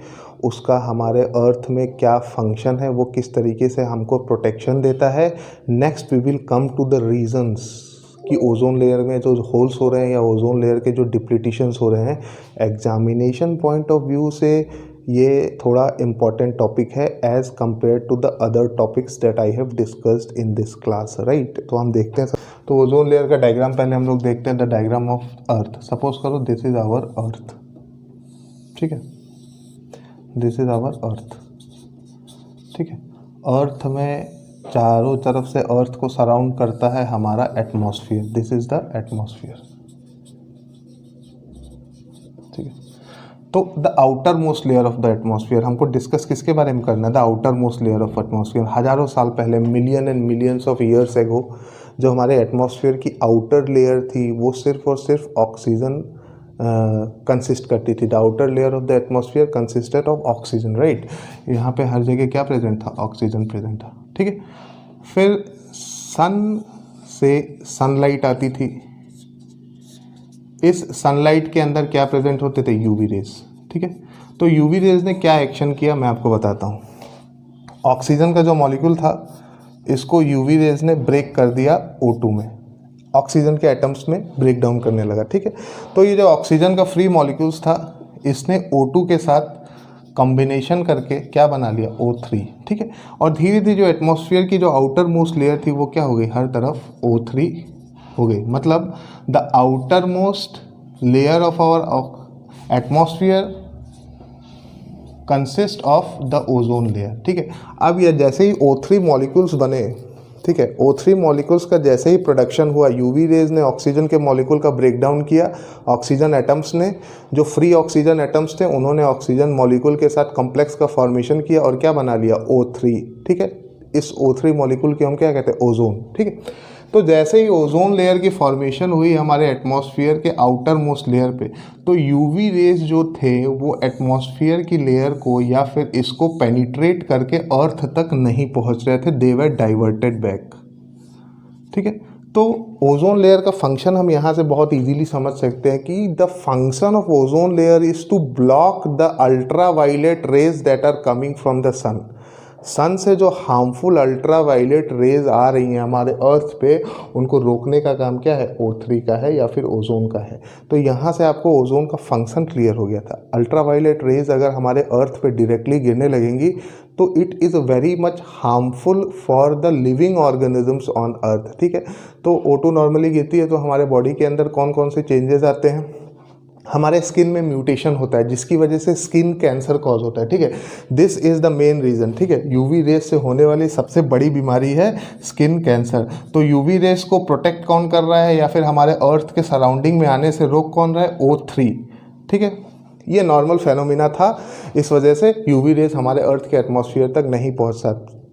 उसका हमारे अर्थ में क्या फंक्शन है, वो किस तरीके से हमको प्रोटेक्शन देता है। Next we will come to the reasons कि ओजोन लेयर में जो होल्स हो रहे हैं या ओजोन लेयर के जो डिप्लीशंस हो रहे हैं, एग्जामिनेशन पॉइंट ऑफ व्यू से ये थोड़ा इम्पॉर्टेंट टॉपिक है as compare to the other topics that I have discussed in this class, right. तो हम देखते हैं, तो ओजोन लेयर का डायग्राम पहले हम लोग देखते हैं। The diagram of earth, suppose करो दिस इज आवर अर्थ, ठीक है, दिस इज आवर अर्थ, ठीक है। अर्थ में चारों तरफ से अर्थ को सराउंड करता है हमारा atmosphere, this is the atmosphere, ठीक है। तो the outer most layer of the atmosphere, हमको डिस्कस किसके बारे में करना है, the outer most layer of atmosphere. हज़ारों साल पहले, million and millions of years ago, जो हमारे एटमॉस्फेयर की आउटर लेयर थी वो सिर्फ और सिर्फ ऑक्सीजन कंसिस्ट करती थी। The outer layer of the atmosphere consisted of oxygen, right. यहाँ पे हर जगह क्या प्रेजेंट था, ऑक्सीजन प्रेजेंट था, ठीक है। फिर सन से सनलाइट आती थी, इस सनलाइट के अंदर क्या प्रेजेंट होते थे, यूवी रेज, ठीक है। तो यूवी रेज ने क्या एक्शन किया मैं आपको बताता हूँ। ऑक्सीजन का जो मॉलिक्यूल था इसको यूवी रेज ने ब्रेक कर दिया O2 में, ऑक्सीजन के एटम्स में ब्रेक डाउन करने लगा, ठीक है। तो ये जो ऑक्सीजन का फ्री मॉलिक्यूल्स था इसने O2 के साथ कॉम्बिनेशन करके क्या बना लिया, O3, ठीक है। और धीरे धीरे जो एटमॉस्फेयर की जो आउटर मोस्ट लेयर थी वो क्या हो गई, हर तरफ O3 हो गई। मतलब the outer most layer of our atmosphere consist of the ozone layer, ठीक है। अब ये जैसे ही O3 मॉलिक्यूल्स बने, ठीक है, O3 मॉलिक्यूल्स का जैसे ही प्रोडक्शन हुआ, यूवी रेज ने ऑक्सीजन के मॉलिक्यूल का ब्रेक डाउन किया, ऑक्सीजन एटम्स ने, जो फ्री ऑक्सीजन एटम्स थे उन्होंने ऑक्सीजन मॉलिक्यूल के साथ कॉम्प्लेक्स का फॉर्मेशन किया और क्या बना लिया, O3, ठीक है। इस O3 मॉलिक्यूल की हम क्या कहते हैं, ओजोन, ठीक है। तो जैसे ही ओजोन लेयर की फॉर्मेशन हुई हमारे एटमॉस्फेयर के आउटर मोस्ट लेयर पे, तो यूवी रेज जो थे वो एटमॉस्फेयर की लेयर को या फिर इसको पेनिट्रेट करके अर्थ तक नहीं पहुंच रहे थे, दे वर डाइवर्टेड बैक, ठीक है। तो ओजोन लेयर का फंक्शन हम यहाँ से बहुत इजीली समझ सकते हैं कि the function of ozone layer is to block the ultraviolet rays that are coming from the sun. Sun से जो हार्मफुल अल्ट्रा वायलेट रेज आ रही हैं हमारे अर्थ पे, उनको रोकने का काम क्या है, O3 का है या फिर ओजोन का है। तो यहाँ से आपको ओजोन का फंक्शन क्लियर हो गया था। अल्ट्रा वायलेट रेज अगर हमारे अर्थ पे डायरेक्टली गिरने लगेंगी तो it is very much harmful for the living organisms on earth, ठीक है। तो O2 नॉर्मली गिरती है तो हमारे बॉडी के अंदर कौन कौन से चेंजेस आते हैं, हमारे स्किन में म्यूटेशन होता है जिसकी वजह से स्किन कैंसर कॉज होता है, ठीक है। This is the main reason, ठीक है। यूवी रेज से होने वाली सबसे बड़ी बीमारी है स्किन कैंसर। तो यूवी रेज को प्रोटेक्ट कौन कर रहा है या फिर हमारे अर्थ के सराउंडिंग में आने से रोक कौन रहा है, O3, ठीक है। ये नॉर्मल फेनोमिना था, इस वजह से यूवी रेज हमारे अर्थ के एटमॉस्फेयर तक नहीं पहुँच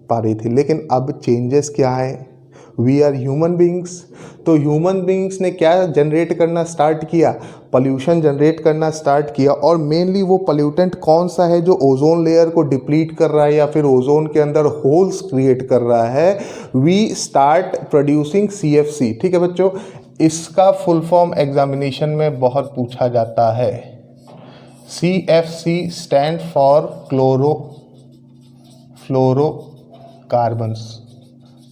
पा रही थी। लेकिन अब चेंजेस क्या है, वी आर ह्यूमन बींग्स। तो ह्यूमन बींग्स ने क्या जनरेट करना स्टार्ट किया, पॉल्यूशन जनरेट करना स्टार्ट किया। और मेनली वो पॉल्यूटेंट कौन सा है जो ओजोन लेयर को डिप्लीट कर रहा है या फिर ओजोन के अंदर होल्स क्रिएट कर रहा है, वी स्टार्ट प्रोड्यूसिंग CFC, ठीक है बच्चों। इसका फुल फॉर्म एग्जामिनेशन में बहुत पूछा जाता है। CFC स्टैंड फॉर क्लोरोफ्लोरोकार्बन्स,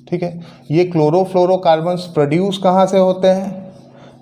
ठीक है। ये क्लोरोफ्लोरोकार्बन्स प्रोड्यूस कहाँ से होते हैं,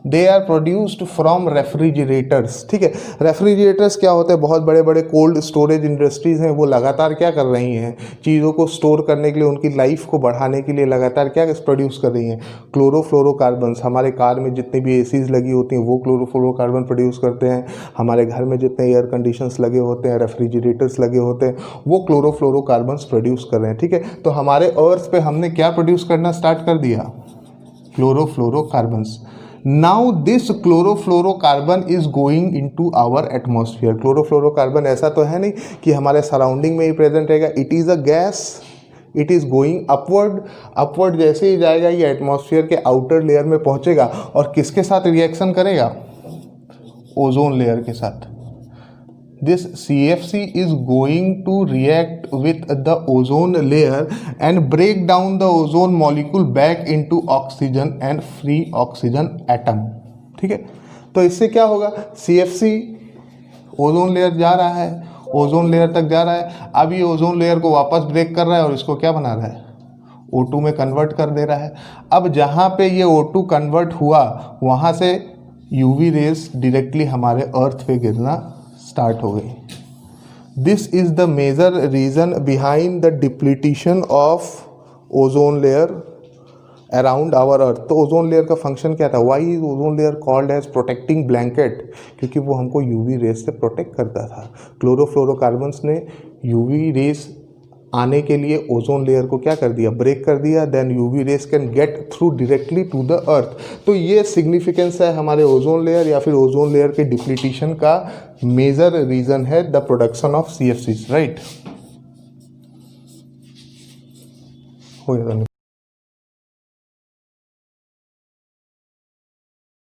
they are produced from refrigerators. ठीक है, रेफ्रिजरेटर्स क्या होते हैं, बहुत बड़े बड़े कोल्ड स्टोरेज इंडस्ट्रीज़ हैं, वो लगातार क्या कर रही हैं, चीज़ों को स्टोर करने के लिए, उनकी लाइफ को बढ़ाने के लिए लगातार क्या प्रोड्यूस कर रही हैं, क्लोरोफ्लोरोकार्बन्स। हमारे कार में जितनी भी एसीज लगी होती हैं वो क्लोरोफ्लोरोकार्बन प्रोड्यूस करते हैं। हमारे घर में जितने एयर कंडीशंस लगे होते हैं, रेफ्रिजरेटर्स लगे होते हैं, वो क्लोरोफ्लोरोकार्बन्स प्रोड्यूस कर रहे हैं। ठीक है, तो हमारे अर्थ पे हमने क्या प्रोड्यूस करना स्टार्ट कर दिया, chlorofluorocarbons. Now this chlorofluorocarbon is going into our atmosphere. Chlorofluorocarbon ऐसा तो है नहीं कि हमारे सराउंडिंग में ही प्रेजेंट रहेगा, it is a gas, it is going upward. Upward जैसे ही जाएगा ये एटमॉस्फेयर के आउटर लेयर में पहुंचेगा और किसके साथ रिएक्शन करेगा, ओजोन लेयर के साथ। This CFC is going to react with the ozone layer and break down the ozone molecule back into oxygen and free oxygen atom। ठीक है, तो इससे क्या होगा, CFC ओजोन लेयर जा रहा है, ओजोन लेयर तक जा रहा है, अब ये ओजोन लेयर को वापस ब्रेक कर रहा है और इसको क्या बना रहा है, O2 में कन्वर्ट कर दे रहा है। अब जहाँ पे ये O2 कन्वर्ट हुआ वहाँ से UV रेज डायरेक्टली हमारे अर्थ पे गिरना स्टार्ट हो गई। This is the major reason behind the depletion of ozone layer around our earth. तो ओजोन लेयर का फंक्शन क्या था, why is ozone layer called as protecting blanket, क्योंकि वो हमको यूवी रेज से प्रोटेक्ट करता था। क्लोरोफ्लोरोकार्बन्स ने यूवी रेज आने के लिए ओजोन लेयर को क्या कर दिया, ब्रेक कर दिया, then UV rays can get through directly to the earth. तो ये सिग्निफिकेंस है हमारे ओजोन लेयर या फिर ओजोन लेयर के डिप्लीटेशन का मेजर रीजन है the production of CFCs, right.